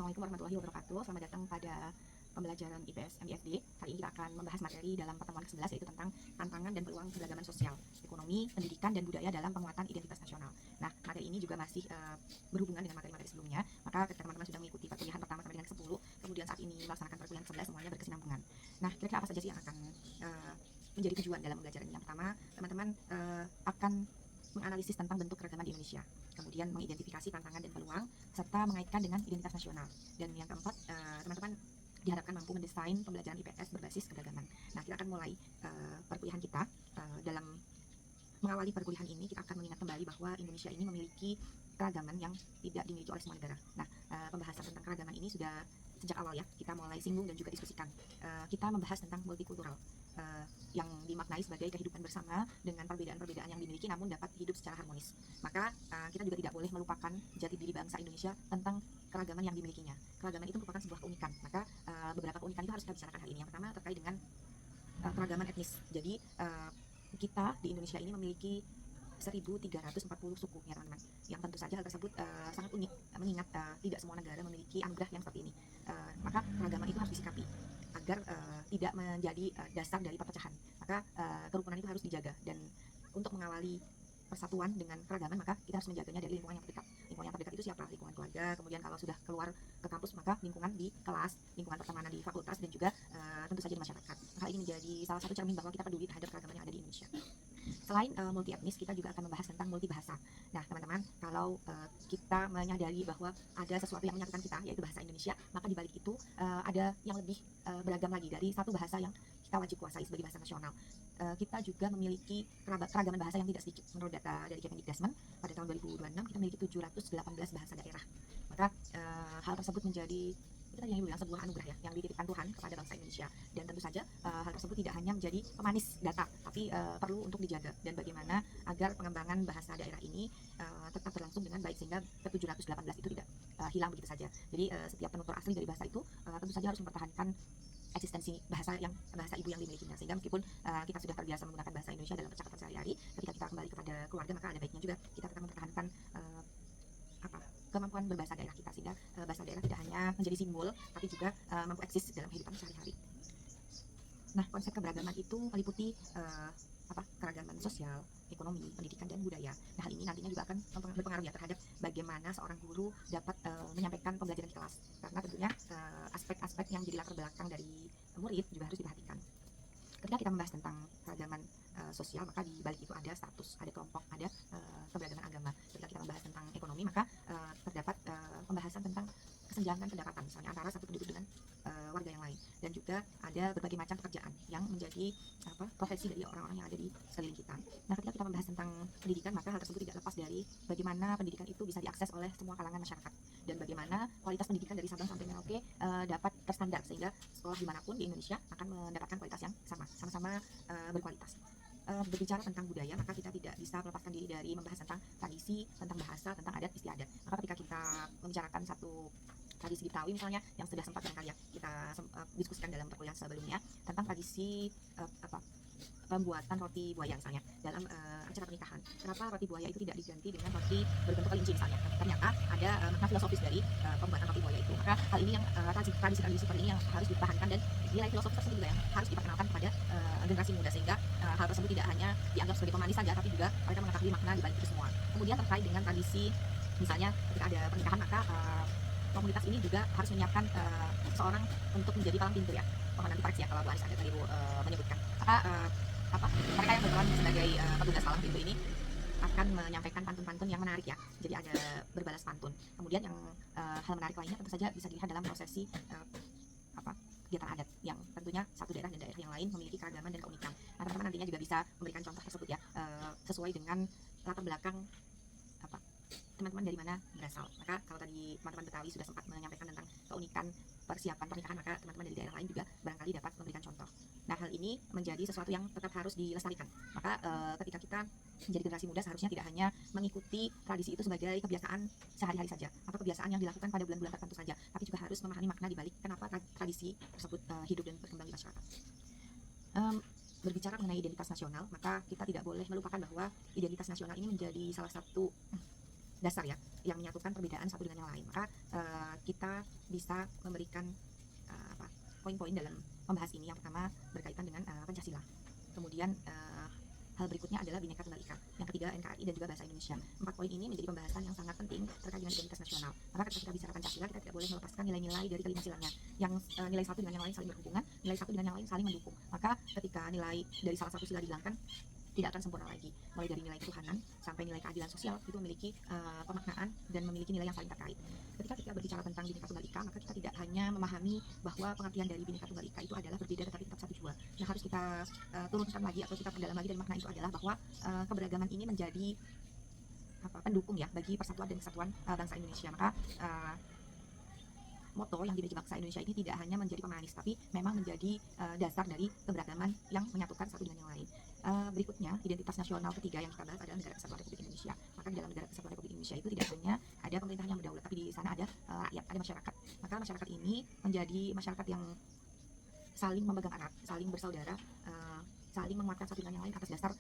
Assalamualaikum warahmatullahi wabarakatuh. Selamat datang pada pembelajaran IPS MIFD. Kali ini kita akan membahas materi dalam pertemuan ke-11, yaitu tentang tantangan dan peluang keberagaman sosial, ekonomi, pendidikan, dan budaya dalam penguatan identitas nasional. Nah, materi ini juga masih berhubungan dengan materi-materi sebelumnya. Maka ketika teman-teman sudah mengikuti perkuliahan pertama sampai dengan 10, kemudian saat ini melaksanakan perkuliahan 11, semuanya berkesinambungan. Nah, kira-kira apa saja sih yang akan menjadi tujuan dalam pembelajaran ini? Yang pertama, teman-teman akan menganalisis tentang bentuk keragaman di Indonesia, kemudian mengidentifikasi tantangan dan peluang, serta mengaitkan dengan identitas nasional. Dan yang keempat, teman-teman diharapkan mampu mendesain pembelajaran IPS berbasis keberagaman. Nah, kita akan mulai perkuliahan kita. Dalam mengawali perkuliahan ini, kita akan mengingat kembali bahwa Indonesia ini memiliki keragaman yang tidak dimiliki oleh semua negara. Nah, pembahasan tentang keragaman ini sudah sejak awal ya, kita mulai singgung dan juga diskusikan. Kita membahas tentang multikultural, yang dimaknai sebagai kehidupan bersama dengan perbedaan-perbedaan yang dimiliki namun dapat hidup secara harmonis. Maka kita juga tidak boleh melupakan jati diri bangsa Indonesia tentang keragaman yang dimilikinya. Keragaman itu merupakan sebuah keunikan. Maka beberapa keunikan itu harus kita bicarakan hari ini. Yang pertama terkait dengan keragaman etnis. Jadi kita di Indonesia ini memiliki 1.340 suku ya teman-teman, yang tentu saja hal tersebut sangat unik, mengingat tidak semua negara memiliki anugerah yang seperti ini. Maka keragaman itu harus disikapi agar tidak menjadi dasar dari perpecahan. Maka kerukunan itu harus dijaga, dan untuk mengawali persatuan dengan keragaman, maka kita harus menjaganya dari lingkungan yang terdekat. Lingkungan yang terdekat itu siapa? Lingkungan keluarga, kemudian kalau sudah keluar ke kampus, maka lingkungan di kelas, lingkungan pertemanan di fakultas, dan juga tentu saja di masyarakat. Hal ini menjadi salah satu cermin bahwa kita peduli terhadap keragaman yang ada di Indonesia. Selain multi etnis, kita juga akan membahas tentang multi bahasa. Nah, teman-teman, kalau kita menyadari bahwa ada sesuatu yang menyatukan kita, yaitu bahasa Indonesia, maka di balik itu ada yang lebih beragam lagi dari satu bahasa yang kita wajib kuasai sebagai bahasa nasional. Kita juga memiliki keragaman bahasa yang tidak sedikit. Menurut data dari Kemendikbud pada tahun 2026, kita memiliki 718 bahasa daerah. Maka hal tersebut menjadi, itu tadi yang bilang, sebuah anugerah ya, yang dititipkan Tuhan kepada bangsa Indonesia. Dan tentu saja hal tersebut tidak hanya menjadi pemanis data, tapi perlu untuk dijaga. Dan bagaimana agar pengembangan bahasa daerah ini tetap berlangsung dengan baik, sehingga ke 718 itu tidak hilang begitu saja. Jadi setiap penutur asli dari bahasa itu tentu saja harus mempertahankan eksistensi bahasa ibu yang dimilikinya, sehingga meskipun kita sudah terbiasa menggunakan bahasa Indonesia dalam percakapan sehari-hari, ketika kita kembali kepada keluarga, maka ada baiknya juga kita tetap mempertahankan kemampuan berbahasa daerah kita, sehingga bahasa daerah tidak hanya menjadi simbol, tapi juga mampu eksis dalam kehidupan sehari-hari. Nah, konsep keberagaman itu meliputi keragaman sosial, ekonomi, pendidikan, dan budaya. Nah, hal ini nantinya juga akan berpengaruh ya terhadap bagaimana seorang guru dapat menyampaikan pembelajaran di kelas, karena tentunya aspek-aspek yang jadi latar belakang dari murid juga harus diperhatikan. Ketika kita membahas tentang keragaman sosial, maka di balik itu ada status, ada kelompok, ada keberagaman agama. Ketika kita membahas tentang ekonomi, maka terdapat pembahasan tentang kesenjangan pendapatan, misalnya antara satu penduduk dengan warga yang lain, dan juga ada berbagai macam pekerjaan yang menjadi profesi dari orang-orang yang ada di sekeliling kita. Nah, ketika kita membahas tentang pendidikan, maka hal tersebut tidak lepas dari bagaimana pendidikan itu bisa diakses oleh semua kalangan masyarakat, dan bagaimana kualitas pendidikan dari Sabang sampai Merauke dapat terstandar, sehingga sekolah dimanapun di Indonesia akan mendapatkan kualitas yang sama-sama berkualitas. Berbicara tentang budaya, maka kita tidak bisa melepaskan diri dari membahas tentang tradisi, tentang bahasa, tentang adat istiadat. Maka ketika kita membicarakan satu tradisi Betawi misalnya, yang sudah sempat barangkali ya kita diskusikan dalam perkuliahan sebelumnya, tentang tradisi pembuatan roti buaya misalnya dalam acara pernikahan. Kenapa roti buaya itu tidak diganti dengan roti berbentuk kelinci misalnya? Ternyata ada makna filosofis dari pembuatan roti buaya itu. Maka hal ini yang tradisi-tradisi seperti ini yang harus dipertahankan, dan nilai filosofis tersebut juga yang harus diperkenalkan kepada generasi muda, sehingga hal tersebut tidak hanya dianggap sebagai pemanis saja, tapi juga mereka mengetahui makna di balik itu semua. Kemudian terkait dengan tradisi, misalnya ketika ada pernikahan, maka komunitas ini juga harus menyiapkan seorang untuk menjadi palang pintu ya. Mohon nanti koreksi ya kalau Bu Anis ada keliru menyebutkan. Maka mereka yang berperan sebagai petugas palang pintu ini akan menyampaikan pantun-pantun yang menarik ya. Jadi ada berbalas pantun. Kemudian yang hal menarik lainnya tentu saja bisa dilihat dalam prosesi kegiatan adat, yang tentunya satu daerah dan daerah yang lain memiliki keragaman dan keunikan. Nah, teman-teman nantinya juga bisa memberikan contoh tersebut ya, sesuai dengan latar belakang teman-teman dari mana berasal. Maka kalau tadi teman-teman Betawi sudah sempat menyampaikan tentang keunikan persiapan pernikahan, maka teman-teman dari daerah lain juga barangkali dapat memberikan contoh. Nah, hal ini menjadi sesuatu yang tetap harus dilestarikan. Maka ketika kita menjadi generasi muda, seharusnya tidak hanya mengikuti tradisi itu sebagai kebiasaan sehari-hari saja, atau kebiasaan yang dilakukan pada bulan-bulan tertentu saja, tapi juga harus memahami makna di balik kenapa tradisi tersebut hidup dan berkembang di masyarakat. Berbicara mengenai identitas nasional, maka kita tidak boleh melupakan bahwa identitas nasional ini menjadi salah satu dasar ya, yang menyatukan perbedaan satu dengan yang lain. Maka kita bisa memberikan poin-poin dalam membahas ini. Yang pertama berkaitan dengan Pancasila. Kemudian hal berikutnya adalah Bhinneka Tunggal Ika. Yang ketiga NKRI dan juga bahasa Indonesia. 4 poin ini menjadi pembahasan yang sangat penting terkait dengan identitas nasional. Maka ketika kita bicara Pancasila, kita tidak boleh melepaskan nilai-nilai dari kelima silanya. Yang nilai satu dengan yang lain saling berhubungan, nilai satu dengan yang lain saling mendukung. Maka ketika nilai dari salah satu sila dihilangkan, tidak akan sempurna lagi. Mulai dari nilai ketuhanan sampai nilai keadilan sosial itu memiliki pemaknaan dan memiliki nilai yang saling terkait. Ketika kita berbicara tentang Bhinneka Tunggal Ika, maka kita tidak hanya memahami bahwa pengertian dari Bhinneka Tunggal Ika itu adalah berbeda tetapi tetap satu jua. Yang harus kita turunkan lagi atau kita perdalam lagi dari makna itu adalah bahwa keberagaman ini menjadi pendukung ya bagi persatuan dan kesatuan bangsa Indonesia. Maka moto yang dimiliki bangsa Indonesia ini tidak hanya menjadi pemanis, tapi memang menjadi dasar dari keberagaman yang menyatukan satu dengan yang lain. Berikutnya, identitas nasional ketiga yang kita bahas adalah Negara Kesatuan Republik Indonesia. Maka di dalam Negara Kesatuan Republik Indonesia itu tidak hanya ada pemerintahan yang berdaulat, tapi di sana ada rakyat, ada masyarakat. Maka masyarakat ini menjadi masyarakat yang saling memegang erat, saling bersaudara, saling menguatkan satu dengan yang lain atas dasar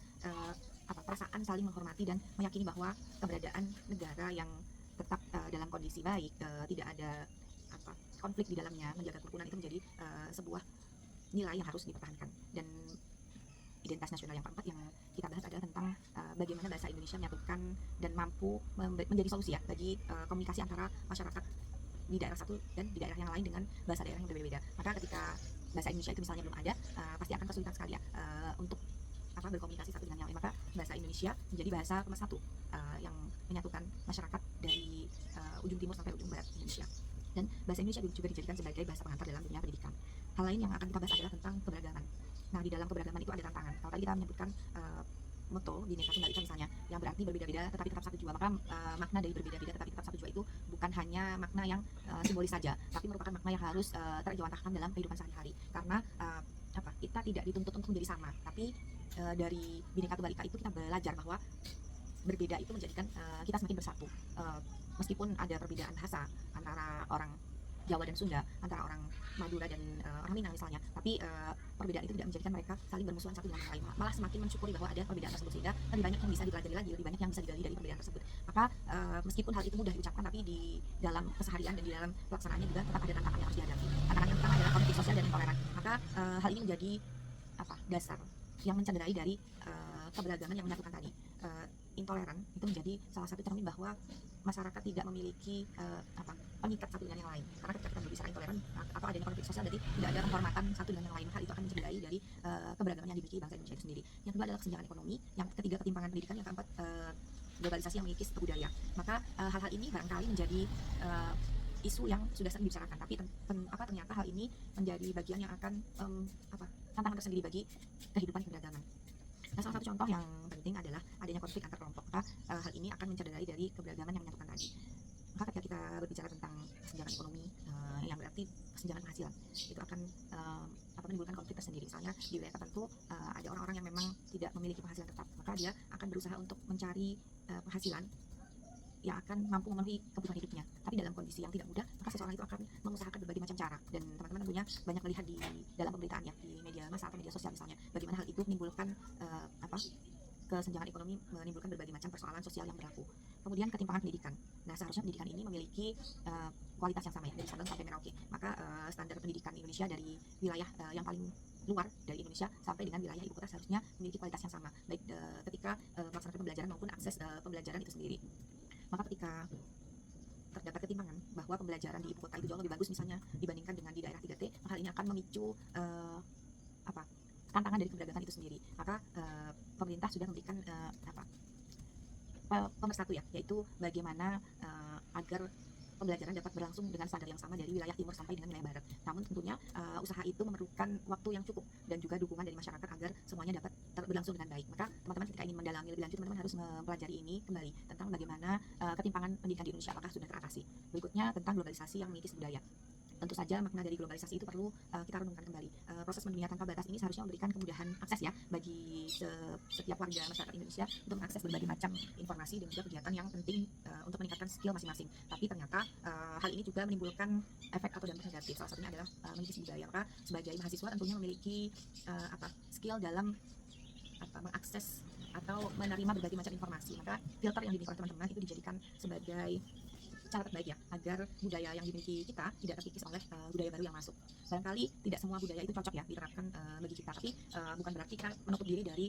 perasaan saling menghormati dan meyakini bahwa keberadaan negara yang tetap dalam kondisi baik, tidak ada konflik di dalamnya, menjaga kerukunan itu menjadi sebuah nilai yang harus dipertahankan. Dan identitas nasional yang keempat yang kita bahas adalah tentang bagaimana bahasa Indonesia menyatukan dan mampu menjadi solusi ya bagi komunikasi antara masyarakat di daerah satu dan di daerah yang lain dengan bahasa daerah yang berbeda-beda. Maka ketika bahasa Indonesia itu misalnya belum ada, pasti akan kesulitan sekali ya untuk berkomunikasi satu dengan yang lain. Maka bahasa Indonesia menjadi bahasa pemersatu yang menyatukan masyarakat dari ujung timur sampai ujung barat Indonesia. Dan bahasa Indonesia juga dijadikan sebagai bahasa pengantar dalam dunia pendidikan. Hal lain yang akan kita bahas adalah tentang keberagaman. Nah, di dalam keberagaman itu ada tantangan. Kalau tadi kita menyebutkan moto Bhinneka Tunggal Ika misalnya, yang berarti berbeda-beda tetapi tetap satu jua. Maka makna dari berbeda-beda tetapi tetap satu jua itu bukan hanya makna yang simbolis saja, tapi merupakan makna yang harus terjawantahkan dalam kehidupan sehari-hari. Karena kita tidak dituntut untuk menjadi sama, tapi dari Bhinneka Tunggal Ika itu kita belajar bahwa berbeda itu menjadikan kita semakin bersatu. Meskipun ada perbedaan bahasa antara orang Jawa dan Sunda, antara orang Madura dan orang Minang misalnya, tapi perbedaan itu tidak menjadikan mereka saling bermusuhan satu dengan yang lain, malah semakin mensyukuri bahwa ada perbedaan tersebut, sehingga lebih banyak yang bisa dipelajari lagi, lebih banyak yang bisa digali dari perbedaan tersebut. Maka meskipun hal itu mudah diucapkan, tapi di dalam keseharian dan di dalam pelaksanaannya juga tetap ada tantangan yang harus dihadapi. Tantangan yang pertama adalah konflik sosial dan intoleran. Maka hal ini menjadi dasar yang mencederai dari keberagaman yang menyatukan tadi. Intoleran itu menjadi salah satu cermin bahwa masyarakat tidak memiliki pengikat satu dengan yang lain. Karena ketika kita berbicara intoleran atau adanya konflik sosial, berarti tidak ada penghormatan satu dengan yang lain. Hal itu akan mencederai dari keberagaman yang dimiliki bangsa Indonesia itu sendiri. Yang kedua adalah kesenjangan ekonomi, yang ketiga ketimpangan pendidikan, yang keempat globalisasi yang mengikis budaya. Maka hal-hal ini barangkali menjadi isu yang sudah sering dibicarakan, tapi ternyata hal ini menjadi bagian yang akan tantangan tersendiri bagi kehidupan keberagaman. Nah, salah satu contoh yang penting adalah adanya konflik antar kelompok. Maka hal ini akan mencederai dari keberagaman yang menyatukan tadi. Maka ketika kita berbicara tentang kesenjangan ekonomi, yang berarti kesenjangan penghasilan, itu akan menimbulkan konflik tersendiri. Misalnya di wilayah tertentu ada orang-orang yang memang tidak memiliki penghasilan tetap, maka dia akan berusaha untuk mencari penghasilan yang akan mampu memenuhi kebutuhan hidupnya. Tapi dalam kondisi yang tidak mudah, maka seseorang itu akan mengusahakan berbagai macam cara. Dan teman-teman tentunya banyak melihat di dalam pemberitaan ya, di media massa atau media sosial misalnya, bagaimana hal itu menimbulkan kesenjangan ekonomi, menimbulkan berbagai macam persoalan sosial yang berlaku. Kemudian ketimpangan pendidikan. Nah, seharusnya pendidikan ini memiliki kualitas yang sama ya, dari Sabang sampai Merauke. Maka standar pendidikan Indonesia dari wilayah yang paling luar dari Indonesia sampai dengan wilayah ibu kota seharusnya memiliki kualitas yang sama, baik ketika melaksanakan pembelajaran maupun akses pembelajaran itu sendiri. Maka ketika terdapat ketimpangan bahwa pembelajaran di ibu kota itu jauh lebih bagus misalnya dibandingkan dengan di daerah 3T, maka hal ini akan memicu tantangan dari keberagaman itu sendiri. Maka pemerintah sudah memberikan pemersatu ya, yaitu bagaimana agar pembelajaran dapat berlangsung dengan standar yang sama dari wilayah timur sampai dengan wilayah barat. Namun tentunya usaha itu memerlukan waktu yang cukup dan juga dukungan dari masyarakat agar semuanya dapat berlangsung dengan baik. Maka teman-teman ketika ingin mendalami lebih lanjut, teman-teman harus mempelajari ini kembali tentang bagaimana ketimpangan pendidikan di Indonesia apakah sudah teratasi. Berikutnya tentang globalisasi yang mengikis budaya. Tentu saja makna dari globalisasi itu perlu kita renungkan kembali. Proses mendunia tanpa batas ini seharusnya memberikan kemudahan akses ya bagi setiap warga masyarakat Indonesia untuk mengakses berbagai macam informasi dan juga kegiatan yang penting untuk meningkatkan skill masing-masing. Tapi ternyata hal ini juga menimbulkan efek atau dampak negatif. Salah satunya adalah mengikis budaya. Maka sebagai mahasiswa tentunya memiliki skill dalam mengakses atau menerima berbagai macam informasi. Maka filter yang dimiliki oleh teman-teman itu dijadikan sebagai cara terbaik ya, agar budaya yang dimiliki kita tidak terkikis oleh budaya baru yang masuk. Barangkali tidak semua budaya itu cocok ya diterapkan bagi kita, tapi bukan berarti kita menutup diri dari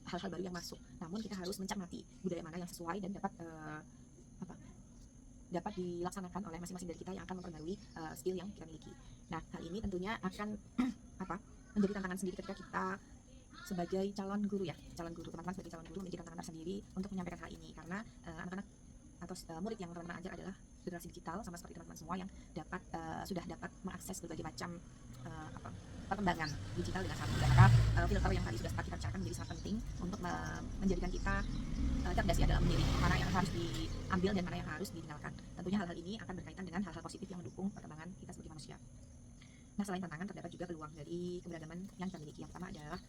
hal-hal baru yang masuk. Namun kita harus mencermati budaya mana yang sesuai dan dapat dilaksanakan oleh masing-masing dari kita yang akan mempengaruhi skill yang kita miliki. Nah, hal ini tentunya akan menjadi tantangan sendiri ketika kita sebagai calon guru ya, teman-teman sebagai calon guru memiliki tantangan tersendiri untuk menyampaikan hal ini, karena anak-anak atau murid yang teman-teman ajar adalah generasi digital, sama seperti teman-teman semua yang sudah dapat mengakses berbagai macam perkembangan digital dengan sangat mudah. Maka filter yang tadi sudah sempat kita bicarakan menjadi sangat penting untuk menjadikan kita cerdas ya dalam memilih mana yang harus diambil dan mana yang harus ditinggalkan. Tentunya hal-hal ini akan berkaitan dengan hal-hal positif yang mendukung perkembangan kita sebagai manusia. Nah, selain tantangan, terdapat juga peluang dari keberagaman yang kita miliki. Yang pertama adalah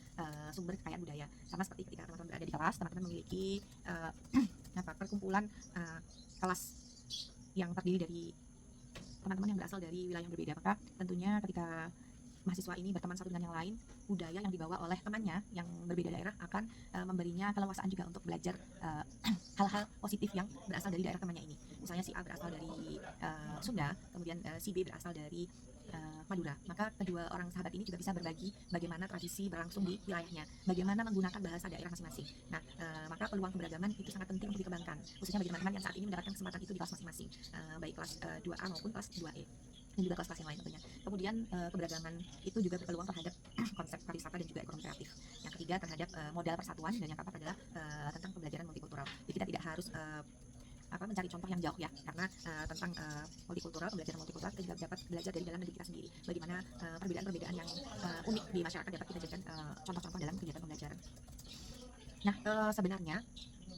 sumber kekayaan budaya. Sama seperti ketika teman-teman berada di kelas, teman-teman memiliki perkumpulan kelas yang terdiri dari teman-teman yang berasal dari wilayah yang berbeda. Maka tentunya ketika mahasiswa ini berteman satu dengan yang lain, budaya yang dibawa oleh temannya yang berbeda daerah akan memberinya keleluasaan juga untuk belajar hal-hal positif yang berasal dari daerah temannya ini. Misalnya si A berasal dari Sunda, kemudian si B berasal dari Madura. Maka kedua orang sahabat ini juga bisa berbagi bagaimana tradisi berlangsung di wilayahnya, bagaimana menggunakan bahasa daerah masing-masing. Nah, maka peluang keberagaman itu sangat penting untuk dikembangkan, khususnya bagi teman-teman yang saat ini mendapatkan kesempatan itu di kelas masing-masing, baik kelas 2A maupun kelas 2E. Dan juga kelas-kelas yang lain tentunya. Kemudian keberagaman itu juga berpeluang terhadap konsep pariwisata dan juga ekonomi kreatif. Yang ketiga terhadap modal persatuan, dan yang keempat adalah tentang pembelajaran multikultural. Jadi kita tidak harus mencari contoh yang jauh ya, karena tentang pembelajaran multikultural kita juga dapat belajar dari dalam negeri kita sendiri. Bagaimana perbedaan-perbedaan yang unik di masyarakat dapat kita jadikan contoh-contoh dalam kegiatan pembelajaran. Nah, sebenarnya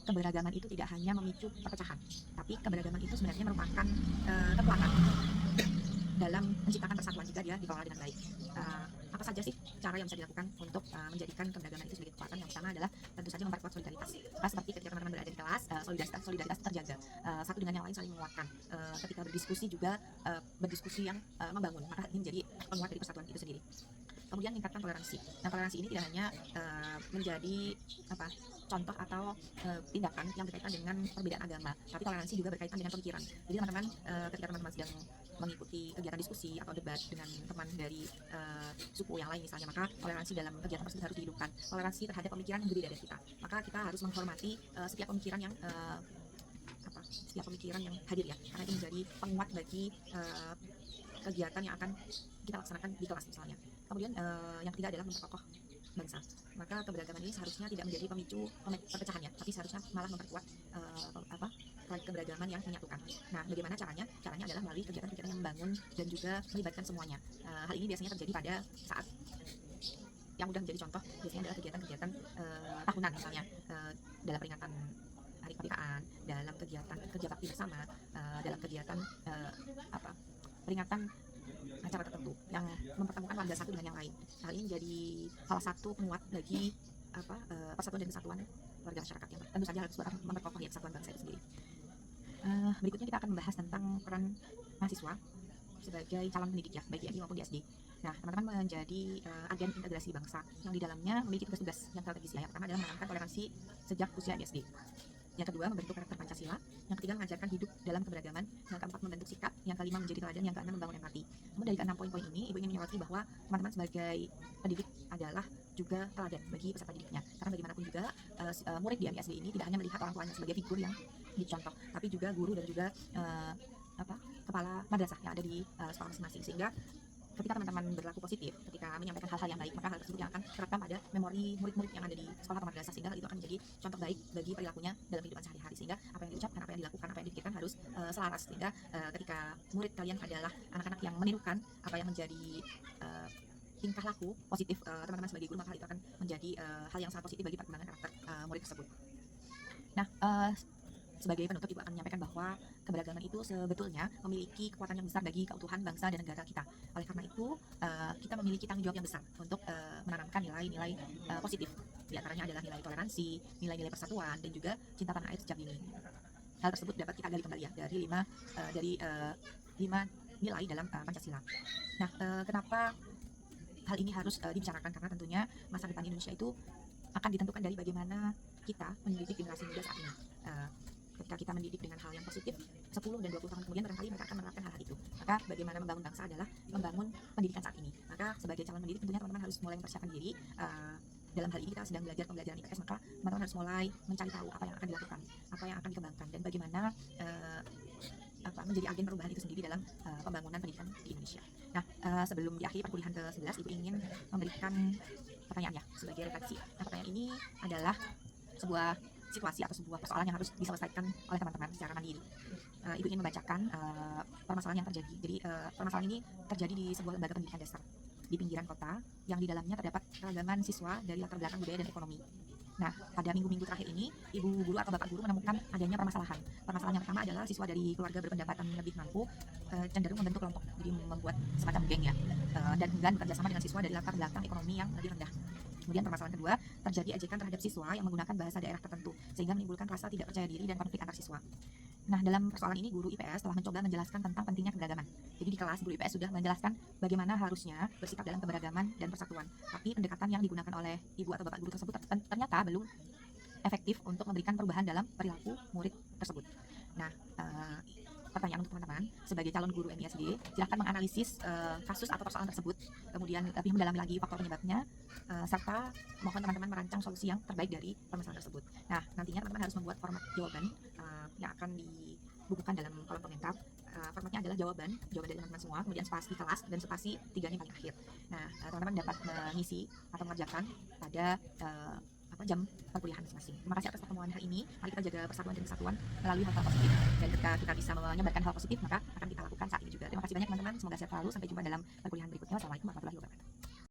keberagaman itu tidak hanya memicu perpecahan, tapi keberagaman itu sebenarnya merupakan kekuatan dalam menciptakan persatuan jika dia dikelola dengan baik. Apa saja sih cara yang bisa dilakukan untuk menjadikan keberagaman itu sebagai kekuatan? Yang pertama adalah tentu saja memperkuat solidaritas. Seperti ketika teman-teman berada di kelas, solidaritas terjaga, satu dengan yang lain saling menguatkan. Ketika berdiskusi juga berdiskusi yang membangun, maka ini menjadi penguat dari persatuan itu sendiri. Kemudian tingkatkan toleransi. Nah, toleransi ini tidak hanya menjadi contoh atau tindakan yang berkaitan dengan perbedaan agama, tapi toleransi juga berkaitan dengan pemikiran. Jadi teman-teman ketika teman-teman sedang mengikuti kegiatan diskusi atau debat dengan teman dari suku yang lain misalnya, maka toleransi dalam kegiatan tersebut harus dihidupkan. Toleransi terhadap pemikiran yang berbeda dari kita. Maka kita harus menghormati setiap pemikiran yang hadir ya, karena itu menjadi penguat bagi kegiatan yang akan kita laksanakan di kelas misalnya. Kemudian yang ketiga adalah memperkokoh bangsa. Maka keberagaman ini seharusnya tidak menjadi pemicu perpecahan ya, tapi seharusnya malah memperkuat keberagaman yang menyatukan. Nah, bagaimana caranya? Caranya adalah melalui kegiatan-kegiatan yang membangun dan juga melibatkan semuanya. Hal ini biasanya terjadi pada saat yang mudah menjadi contoh, biasanya adalah kegiatan-kegiatan tahunan misalnya, dalam peringatan hari kemerdekaan, dalam kegiatan kerja bakti bersama, dalam kegiatan peringatan acara tertentu yang mempertemukan warga satu dengan yang lain. Hal ini menjadi salah satu penguat bagi persatuan dan kesatuan warga masyarakat yang tentu saja harus memperkokoh ya kesatuan bangsa itu sendiri. Berikutnya kita akan membahas tentang peran mahasiswa sebagai calon pendidik ya, baik di MI maupun di SD. Nah, teman-teman menjadi agen integrasi bangsa yang di dalamnya memiliki tugas-tugas yang strategis ya. Yang pertama adalah menanamkan toleransi sejak usia di SD. Yang kedua, membentuk karakter Pancasila. Yang ketiga, mengajarkan hidup dalam keberagaman. Yang keempat, membentuk sikap. Yang kelima, menjadi teladan. Yang keenam, membangun empati. Namun dari keenam poin-poin ini, Ibu ingin menyoroti bahwa teman-teman sebagai pendidik adalah juga teladan bagi peserta didiknya. Karena bagaimanapun juga, murid di MISD ini tidak hanya melihat orang tuanya sebagai figur yang dicontoh, tapi juga guru dan juga kepala madrasah yang ada di sekolah masing-masing. Sehingga ketika teman-teman berlaku positif, ketika menyampaikan hal-hal yang baik, maka hal tersebut yang akan terapkan pada memori murid-murid yang ada di sekolah atau madrasah, sehingga hal itu akan menjadi contoh baik bagi perilakunya dalam kehidupan sehari-hari. Sehingga apa yang diucapkan, apa yang dilakukan, apa yang dipikirkan harus selaras. Sehingga ketika murid kalian adalah anak-anak yang menirukan apa yang menjadi tingkah laku positif teman-teman sebagai guru, maka hal itu akan menjadi hal yang sangat positif bagi perkembangan karakter murid tersebut. Nah, sebagai penutup, Ibu akan menyampaikan bahwa keberagaman itu sebetulnya memiliki kekuatan yang besar bagi keutuhan bangsa dan negara kita. Oleh karena itu, kita memiliki tanggung jawab yang besar untuk menanamkan nilai-nilai positif. Di antaranya adalah nilai toleransi, nilai-nilai persatuan, dan juga cinta tanah air sejak dini. Hal tersebut dapat kita gali kembali ya dari lima nilai dalam Pancasila. Nah, kenapa hal ini harus dibicarakan? Karena tentunya masa depan Indonesia itu akan ditentukan dari bagaimana kita mendidik generasi muda saat ini. Ketika kita mendidik dengan hal yang positif, 10 dan 20 tahun kemudian barangkali mereka akan menerapkan hal-hal itu. Maka bagaimana membangun bangsa adalah membangun pendidikan saat ini. Maka sebagai calon pendidik tentunya teman-teman harus mulai mempersiapkan diri. Dalam hal ini kita sedang belajar pembelajaran IPS, maka teman-teman harus mulai mencari tahu apa yang akan dilakukan, apa yang akan dikembangkan, dan bagaimana menjadi agen perubahan itu sendiri dalam pembangunan pendidikan di Indonesia. Nah, sebelum di akhir perkuliahan ke-11, Ibu ingin memberikan pertanyaan ya sebagai refleksi. Nah, pertanyaan ini adalah sebuah situasi atau sebuah persoalan yang harus diselesaikan oleh teman-teman secara mandiri. Ibu ingin membacakan permasalahan yang terjadi. Jadi permasalahan ini terjadi di sebuah lembaga pendidikan dasar di pinggiran kota yang di dalamnya terdapat keragaman siswa dari latar belakang budaya dan ekonomi. Nah, pada minggu-minggu terakhir ini, ibu guru atau bapak guru menemukan adanya permasalahan. Permasalahan yang pertama adalah siswa dari keluarga berpendapatan lebih mampu cenderung membentuk kelompok, jadi membuat semacam geng ya, dan enggan bekerjasama dengan siswa dari latar belakang ekonomi yang lebih rendah. Kemudian permasalahan kedua, terjadi ejekan terhadap siswa yang menggunakan bahasa daerah tertentu, sehingga menimbulkan rasa tidak percaya diri dan konflik antar siswa. Nah, dalam persoalan ini guru IPS telah mencoba menjelaskan tentang pentingnya keberagaman. Jadi di kelas guru IPS sudah menjelaskan bagaimana harusnya bersikap dalam keberagaman dan persatuan. Tapi pendekatan yang digunakan oleh ibu atau bapak guru tersebut ternyata belum efektif untuk memberikan perubahan dalam perilaku murid tersebut. Nah, pertanyaan untuk teman-teman sebagai calon guru MISD, silakan menganalisis kasus atau persoalan tersebut, kemudian lebih mendalami lagi faktor penyebabnya, serta mohon teman-teman merancang solusi yang terbaik dari permasalahan tersebut. Nah, nantinya teman-teman harus membuat format jawaban yang akan dibukukan dalam kolom komentar. Formatnya adalah jawaban dari teman-teman semua, kemudian spasi kelas dan spasi 3-nya paling akhir. Nah, teman-teman dapat mengisi atau mengerjakan pada jam perkuliahan masing-masing. Terima kasih atas pertemuan hari ini. Mari kita jaga persatuan dan kesatuan melalui hal-hal positif. Dan ketika kita bisa menyebarkan hal positif, maka akan kita lakukan saat ini juga. Terima kasih banyak teman-teman. Semoga sehat selalu. Sampai jumpa dalam perkuliahan berikutnya. Wassalamualaikum warahmatullahi wabarakatuh.